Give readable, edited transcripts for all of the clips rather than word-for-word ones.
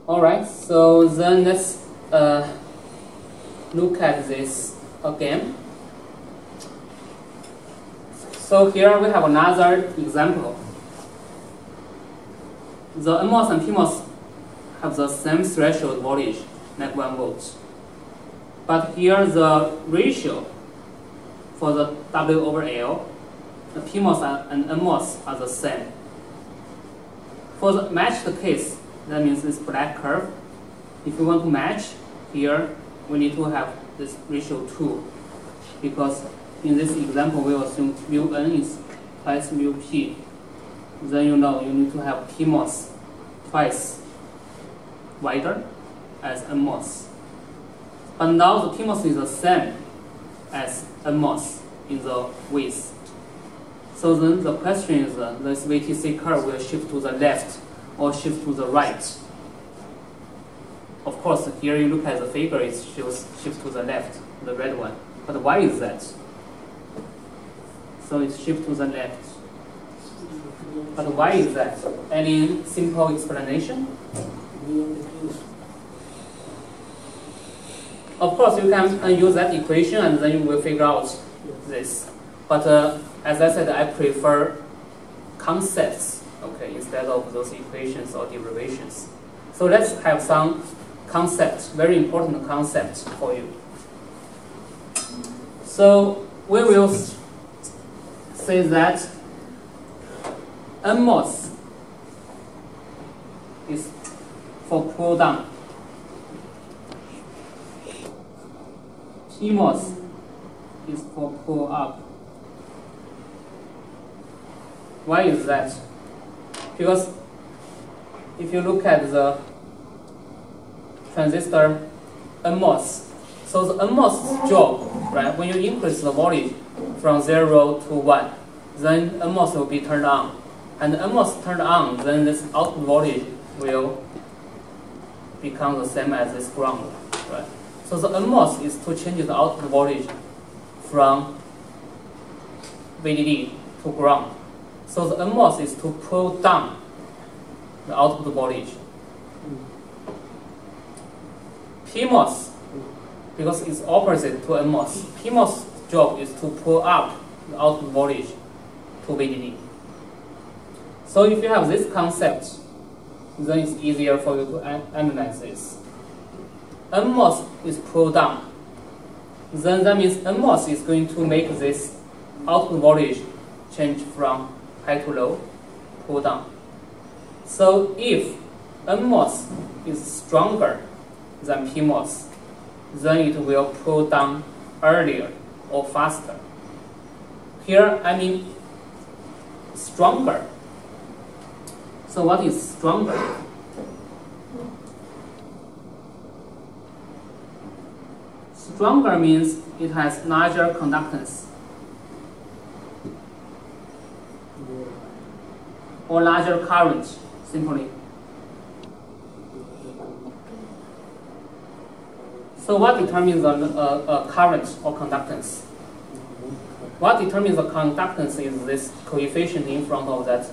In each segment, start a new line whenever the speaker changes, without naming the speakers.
Alright, so then let's look at this again. So here we have another example. The NMOS and PMOS have the same threshold voltage, like 1 volt. But here the ratio for the W over L, the PMOS and NMOS are the same. For the matched case, that means this black curve. If we want to match, here we need to have this ratio 2, because in this example we assume mu n is twice mu p. Then you know you need to have PMOS twice wider as NMOS. But now the PMOS is the same as NMOS in the width. So then the question is, this VTC curve will shift to the left or shift to the right. Of course, here you look at the figure, it shows shift to the left, the red one. But why is that? So it shifts to the left. But why is that? Any simple explanation? Of course, you can use that equation and then you will figure out this. But as I said, I prefer concepts, okay, instead of those equations or derivations. So let's have some concepts, very important concepts for you. So we will say that NMOS is for pull down, PMOS is for pull up. Why is that? Because if you look at the transistor NMOS, so the NMOS job, right, when you increase the voltage from 0 to 1, then NMOS will be turned on. And NMOS turned on, then this output voltage will become the same as this ground, right? So the NMOS is to change the output voltage from VDD to ground. So the NMOS is to pull down the output voltage. PMOS, because it's opposite to NMOS, PMOS job is to pull up the output voltage to VDD. So if you have this concept, then it's easier for you to analyze this. NMOS is pull down. Then that means NMOS is going to make this output voltage change from high to low, pull down. So if NMOS is stronger than PMOS, then it will pull down earlier or faster. Here I mean stronger. So what is stronger? Stronger means it has larger conductance or larger current, simply. So what determines the current or conductance? What determines the conductance is this coefficient in front of that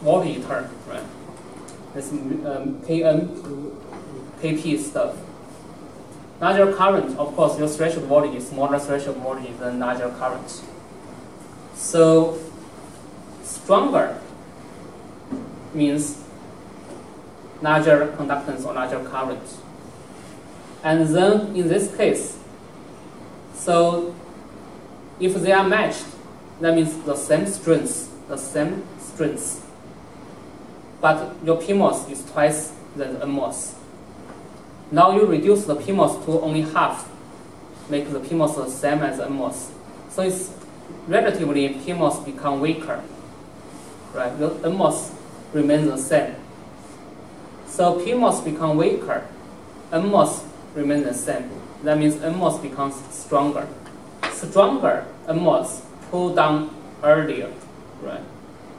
voltage term, right? This Kn, Kp stuff. Larger current, of course, your threshold voltage is smaller threshold voltage than larger current. So stronger means larger conductance or larger current. And then in this case, so if they are matched, that means the same strength, but your PMOS is twice than the NMOS. Now you reduce the PMOS to only half, make the PMOS the same as the NMOS. So it's relatively PMOS become weaker, right? The NMOS remains the same. So PMOS become weaker, NMOS remains the same. That means NMOS becomes stronger. Stronger NMOS pull down earlier, right?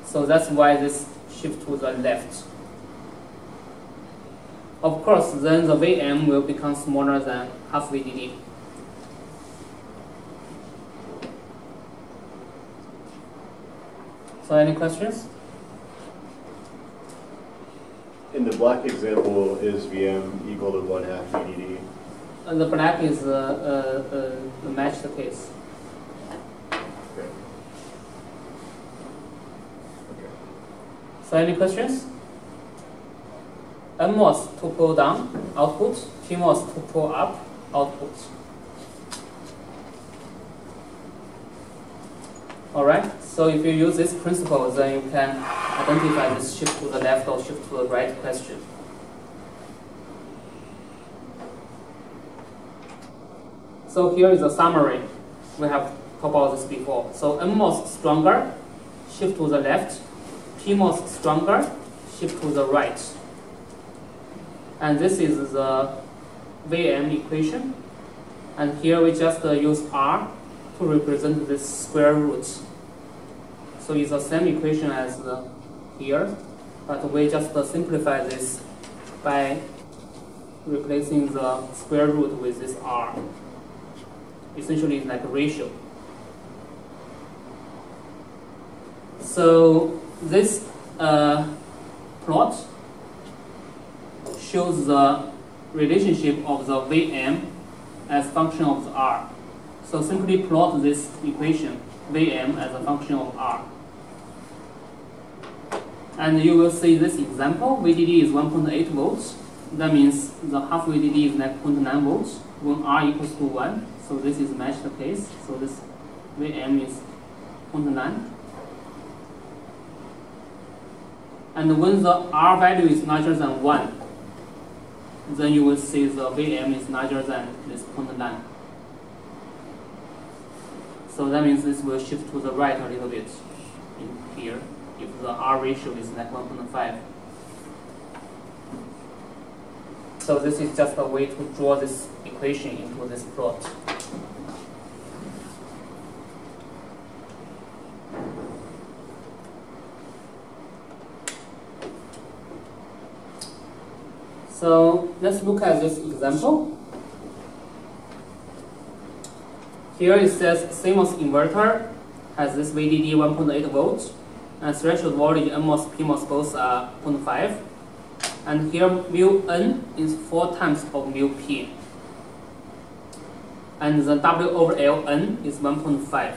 So that's why this shift to the left. Of course, then the Vm will become smaller than half VDD. So any questions?
In the black example, is VM equal to 1/2 VDD?
The black is match the case.
Okay. Okay.
So any questions? NMOS to pull down output, PMOS to pull up output. Alright, so if you use this principle, then you can identify this shift to the left or shift to the right question. So here is a summary. We have talked about this before. So NMOS stronger, shift to the left. PMOS stronger, shift to the right. And this is the VM equation. And here we just use R to represent this square root. So it's the same equation as here, but we just simplify this by replacing the square root with this R. Essentially, it's like a ratio. So this plot shows the relationship of the Vm as function of the R. So simply plot this equation, Vm as a function of R. And you will see this example, VDD is 1.8 volts. That means the half VDD is like 0.9 volts when R equals to 1. So this is matched case. So this Vm is 0.9. And when the R value is larger than 1, then you will see the Vm is larger than this 0.9. So that means this will shift to the right a little bit in here if the R ratio is like 1.5. So this is just a way to draw this equation into this plot. So let's look at this example. Here it says CMOS inverter has this VDD 1.8 volts and threshold voltage NMOS, PMOS both are 0.5. And here mu N is 4 times of mu P. And the W over L N is 1.5.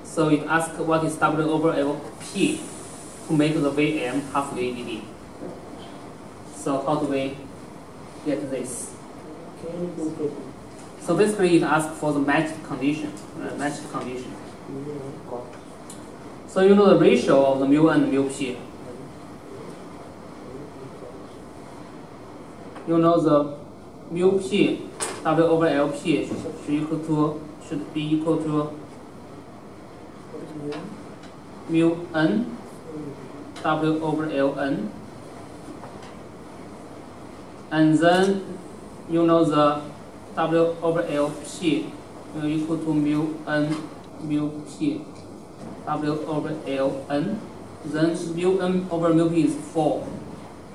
So it asks what is W over L P to make the Vm half VDD. So how do we get this? So basically it asks for the matched condition. So you know the ratio of the mu N and mu P. You know the mu P, W over LP should be equal to mu N, W over Ln. And then you know the W over LP will equal to mu N mu P, W over Ln. Then mu N over mu P is 4.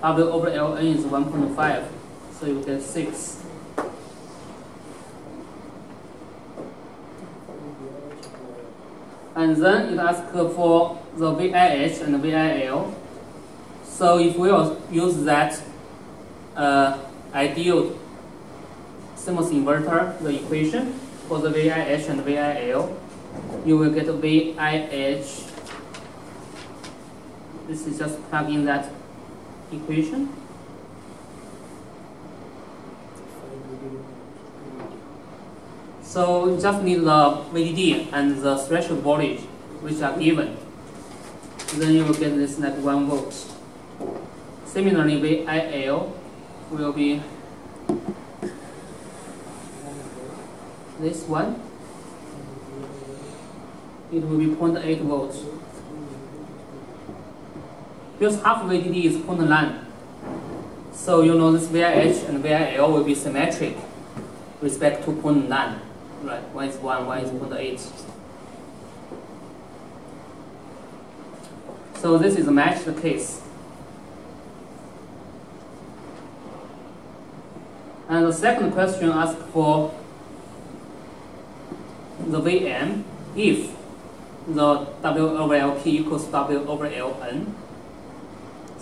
W over Ln is 1.5. So you get 6. And then it asks for the VIH and VIL. So if we use that ideal CMOS inverter, the equation for the VIH and VIL, you will get VIH. This is just plug in that equation. So you just need the VDD and the threshold voltage, which are given. Then you will get this like 1 volt. Similarly, VIL will be this one. It will be 0.8 volts. Because half VDD is 0.9. So you know this VIH and VIL will be symmetric respect to 0.9. Right, one is 1, one is 0.8. So this is a matched case. And the second question asks for the Vm if the W over Lp equals W over Ln.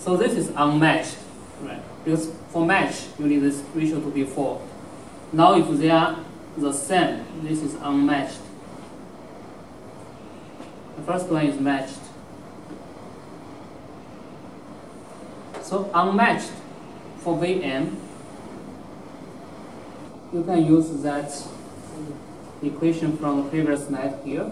So this is unmatched. right? Because for match, you need this ratio to be 4. Now if they are the same, this is unmatched. The first one is matched. So unmatched for Vm, you can use that equation from the previous slide here.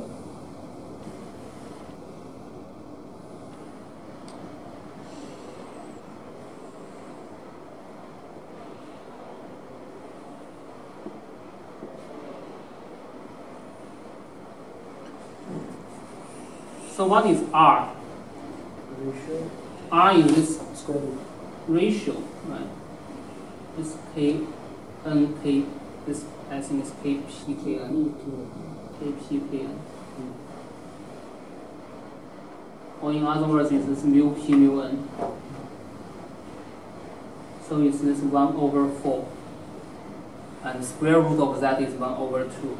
So what is R?
Ratio.
R is this
Square root.
ratio, right? This K, N, K, this I think is K, P, K, N. K, P, K, N. Or in other words, it's this mu P, mu N. So it's this 1 over 4. And the square root of that is 1 over 2.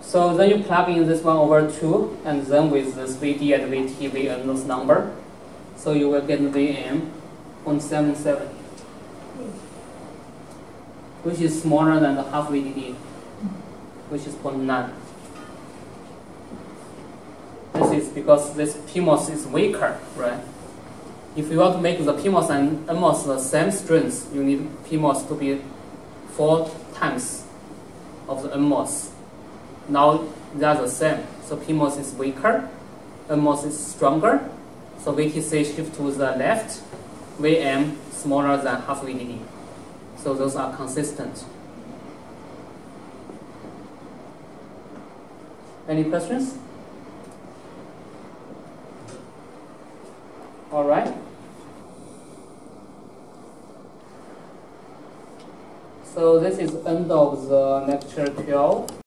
So then you plug in this 1 over 2, and then with this Vd and Vt, Vn, those number, so you will get Vm 0.77, which is smaller than the half Vdd, which is 0.9. This is because this PMOS is weaker, right? If you want to make the PMOS and NMOS the same strength, you need PMOS to be 4 times of the NMOS. Now they are the same. So PMOS is weaker, NMOS is stronger. So VTC shift to the left, Vm smaller than half VDD. So those are consistent. Any questions? All right. So this is end of the lecture 12.